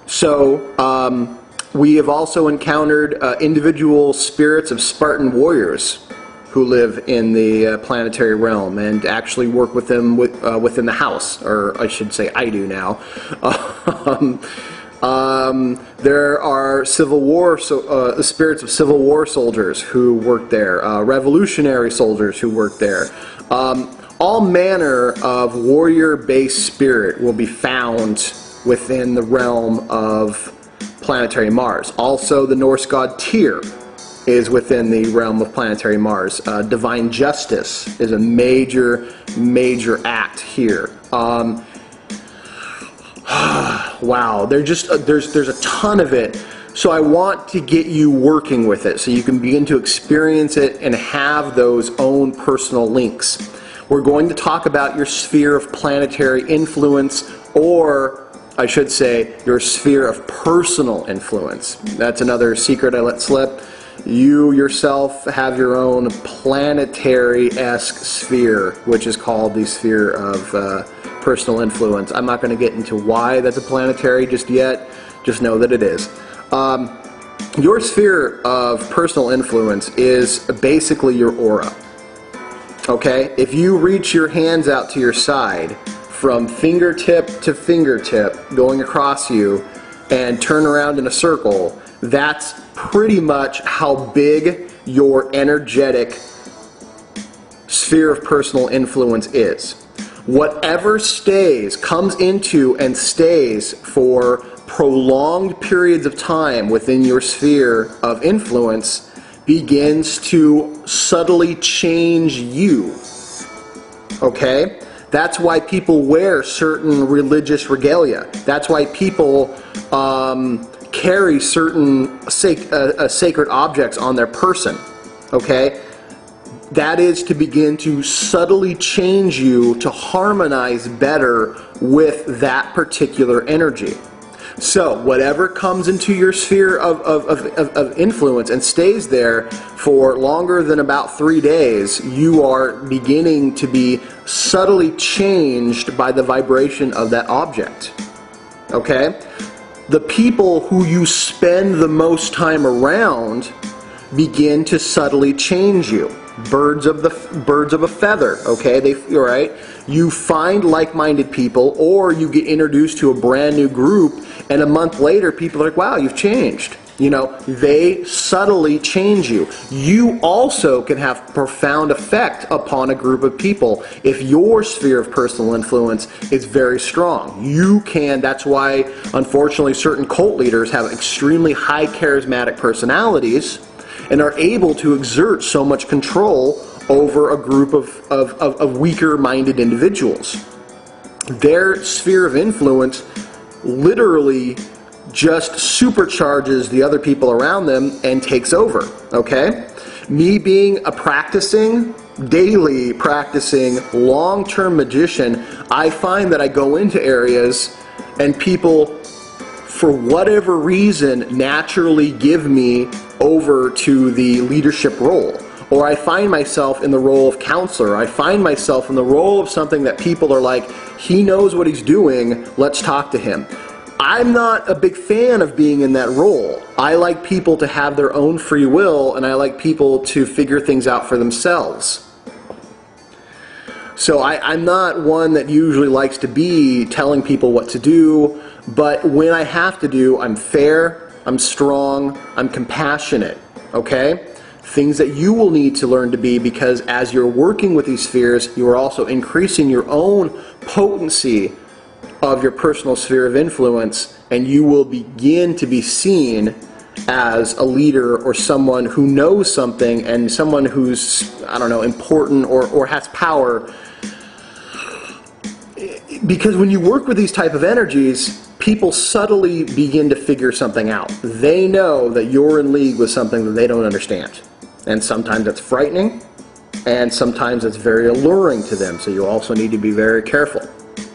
So we have also encountered individual spirits of Spartan warriors who live in the planetary realm and actually work with them within the house, or I should say I do now. There are Civil War, spirits of Civil War soldiers who work there, revolutionary soldiers who work there. All manner of warrior-based spirit will be found within the realm of planetary Mars. Also, the Norse god Tyr is within the realm of planetary Mars. Divine justice is a major act here. Wow, there's a ton of it. So I want to get you working with it so you can begin to experience it and have those own personal links. We're going to talk about your sphere of planetary influence, or I should say your sphere of personal influence. That's another secret I let slip. You yourself have your own planetary-esque sphere, which is called the sphere of personal influence. I'm not going to get into why that's a planetary just yet. Just know that it is. Your sphere of personal influence is basically your aura. Okay? If you reach your hands out to your side, from fingertip to fingertip, going across you, and turn around in a circle, that's pretty much how big your energetic sphere of personal influence is. Whatever stays, comes into and stays for prolonged periods of time within your sphere of influence begins to subtly change you. Okay? That's why people wear certain religious regalia. That's why people carry certain sacred objects on their person. Okay? That is to begin to subtly change you to harmonize better with that particular energy. So whatever comes into your sphere of influence and stays there for longer than about 3 days, you are beginning to be subtly changed by the vibration of that object. Okay? The people who you spend the most time around begin to subtly change you. Birds of a feather, okay? Right? You find like-minded people, or you get introduced to a brand new group, and a month later people are like, wow, you've changed. You know, they subtly change you. You also can have profound effect upon a group of people if your sphere of personal influence is very strong. You can, that's why unfortunately certain cult leaders have extremely high charismatic personalities and are able to exert so much control over a group of weaker-minded individuals. Their sphere of influence literally just supercharges the other people around them and takes over, okay? Me being a daily practicing, long-term magician, I find that I go into areas and people, for whatever reason, naturally give me over to the leadership role. Or I find myself in the role of counselor. I find myself in the role of something that people are like, he knows what he's doing, let's talk to him. I'm not a big fan of being in that role. I like people to have their own free will, and I like people to figure things out for themselves. So I'm not one that usually likes to be telling people what to do, but when I have to do, I'm fair, I'm strong, I'm compassionate, okay? Things that you will need to learn to be, because as you're working with these spheres, you are also increasing your own potency of your personal sphere of influence, and you will begin to be seen as a leader or someone who knows something, and someone who's, I don't know, important or has power. Because when you work with these type of energies, people subtly begin to figure something out. They know that you're in league with something that they don't understand. And sometimes that's frightening, and sometimes it's very alluring to them. So you also need to be very careful.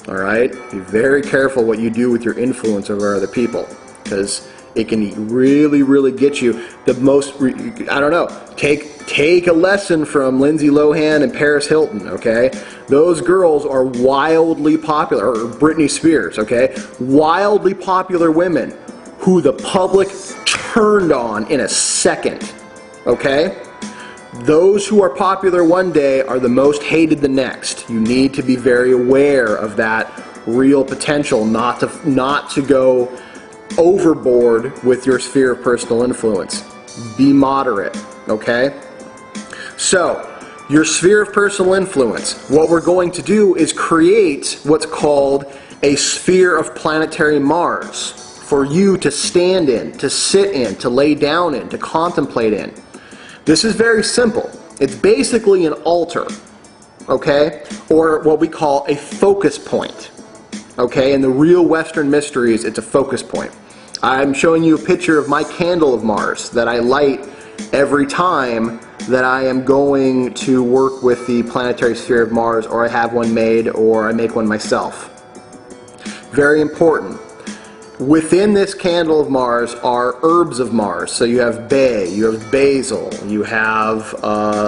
All right? Be very careful what you do with your influence over other people, because it can really, really get you the most, I don't know, take a lesson from Lindsay Lohan and Paris Hilton, okay? Those girls are wildly popular, or Britney Spears, okay? Wildly popular women who the public turned on in a second, okay? Those who are popular one day are the most hated the next. You need to be very aware of that real potential, not to go overboard with your sphere of personal influence. Be moderate, okay? So, your sphere of personal influence, what we're going to do is create what's called a sphere of planetary Mars for you to stand in, to sit in, to lay down in, to contemplate in. This is very simple. It's basically an altar, okay? Or what we call a focus point, okay? In the real Western mysteries, it's a focus point. I'm showing you a picture of my candle of Mars that I light every time that I am going to work with the planetary sphere of Mars, or I have one made, or I make one myself. Very important. Within this candle of Mars are herbs of Mars. So you have bay, you have basil, you have, I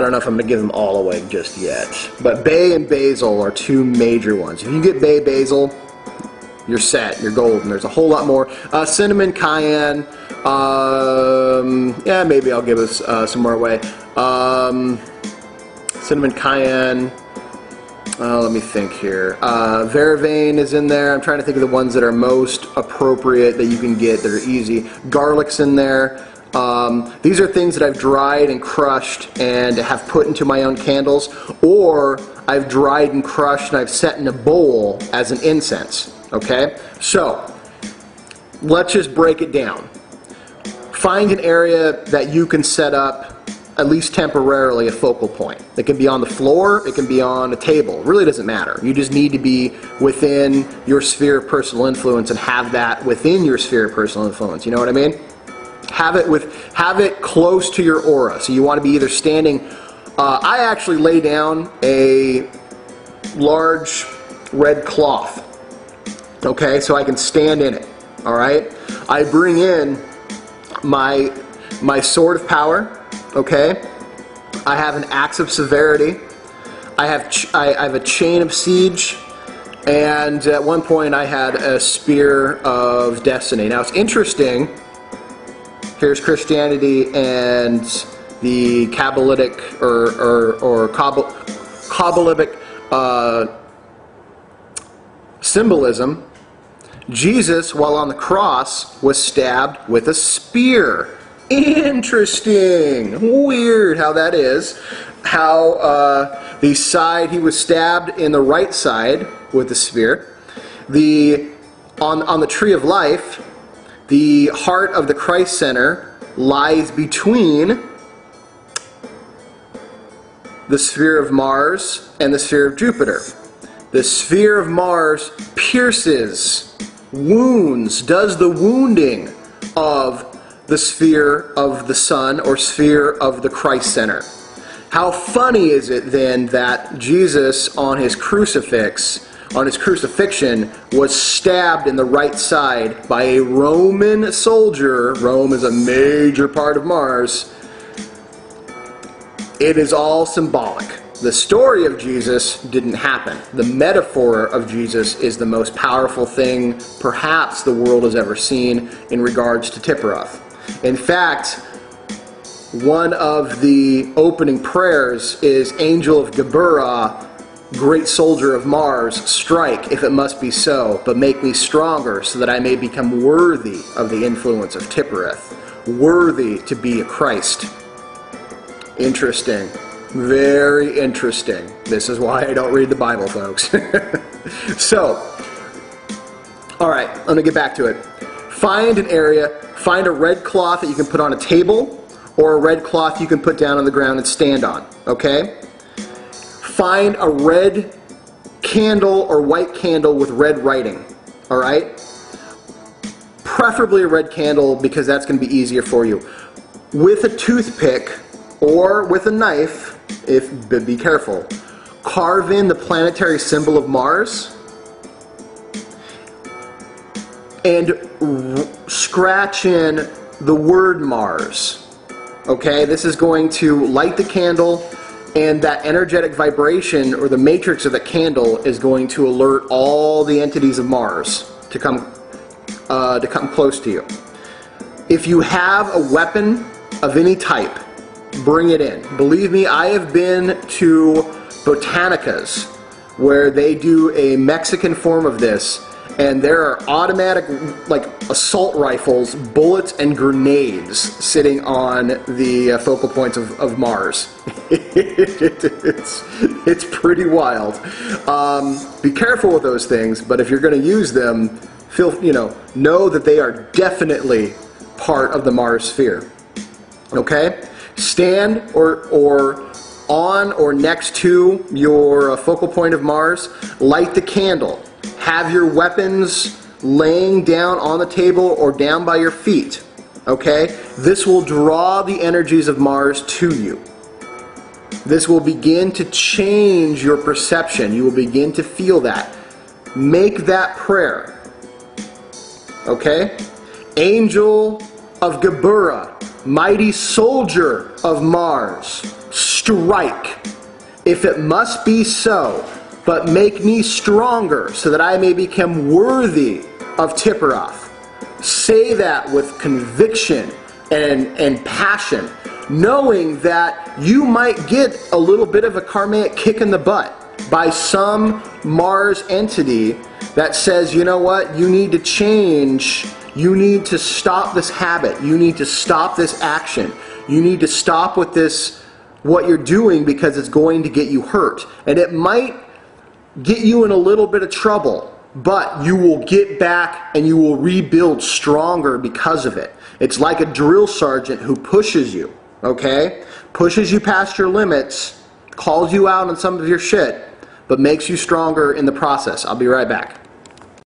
don't know if I'm going to give them all away just yet. But bay and basil are two major ones. If you get bay, basil, you're set, you're golden. There's a whole lot more. Cinnamon, cayenne, yeah, maybe I'll give us some more away. Cinnamon, cayenne, let me think here. Vervain is in there. I'm trying to think of the ones that are most appropriate that you can get that are easy. Garlic's in there. These are things that I've dried and crushed and have put into my own candles, or I've dried and crushed and I've set in a bowl as an incense. Okay? So, let's just break it down. Find an area that you can set up, at least temporarily, a focal point. It can be on the floor, it can be on a table. It really doesn't matter. You just need to be within your sphere of personal influence and have that within your sphere of personal influence. You know what I mean? Have it close to your aura. So you want to be either standing. I actually lay down a large red cloth. Okay, so I can stand in it. All right. I bring in my sword of power. Okay, I have an axe of severity. I have a chain of siege, and at one point I had a spear of destiny. Now it's interesting. Here's Christianity and the Kabbalistic or Kabbalistic symbolism. Jesus, while on the cross, was stabbed with a spear. Interesting. Weird how that is. How the side, he was stabbed in the right side with the spear. On the tree of life, the heart of the Christ Center lies between the sphere of Mars and the sphere of Jupiter. The sphere of Mars pierces, wounds, does the wounding of the sphere of the Sun, or sphere of the Christ Center. How funny is it then that Jesus on his crucifixion, was stabbed in the right side by a Roman soldier. Rome is a major part of Mars. It is all symbolic. The story of Jesus didn't happen. The metaphor of Jesus is the most powerful thing perhaps the world has ever seen in regards to Tiphereth. In fact, one of the opening prayers is, Angel of Geburah, great soldier of Mars, strike if it must be so, but make me stronger so that I may become worthy of the influence of Tiphereth, worthy to be a Christ. Interesting. Very interesting. This is why I don't read the Bible, folks. So, alright, I'm going to get back to it. Find an area, find a red cloth that you can put on a table, or a red cloth you can put down on the ground and stand on, okay? Find a red candle or white candle with red writing, alright? Preferably a red candle, because that's going to be easier for you. With a toothpick or with a knife, but be careful, carve in the planetary symbol of Mars and scratch in the word Mars. Okay, this is going to light the candle, and that energetic vibration, or the matrix of the candle, is going to alert all the entities of Mars to come to come close to you. If you have a weapon of any type, bring it in. Believe me, I have been to botanicas where they do a Mexican form of this, and there are automatic, like, assault rifles, bullets, and grenades sitting on the focal points of Mars. It's pretty wild. Be careful with those things, but if you're going to use them, know that they are definitely part of the Mars sphere. Okay? Stand or on or next to your focal point of Mars, light the candle. Have your weapons laying down on the table or down by your feet. Okay? This will draw the energies of Mars to you. This will begin to change your perception. You will begin to feel that. Make that prayer. Okay? Angel of Gebura, mighty soldier of Mars, strike. If it must be so, but make me stronger so that I may become worthy of Tipperoth. Say that with conviction and passion, knowing that you might get a little bit of a karmic kick in the butt by some Mars entity that says, you know what, you need to change, you need to stop this habit, you need to stop this action, you need to stop with this, what you're doing, because it's going to get you hurt. And it might get you in a little bit of trouble, but you will get back and you will rebuild stronger because of it. It's like a drill sergeant who pushes you, okay? Pushes you past your limits, calls you out on some of your shit, but makes you stronger in the process. I'll be right back.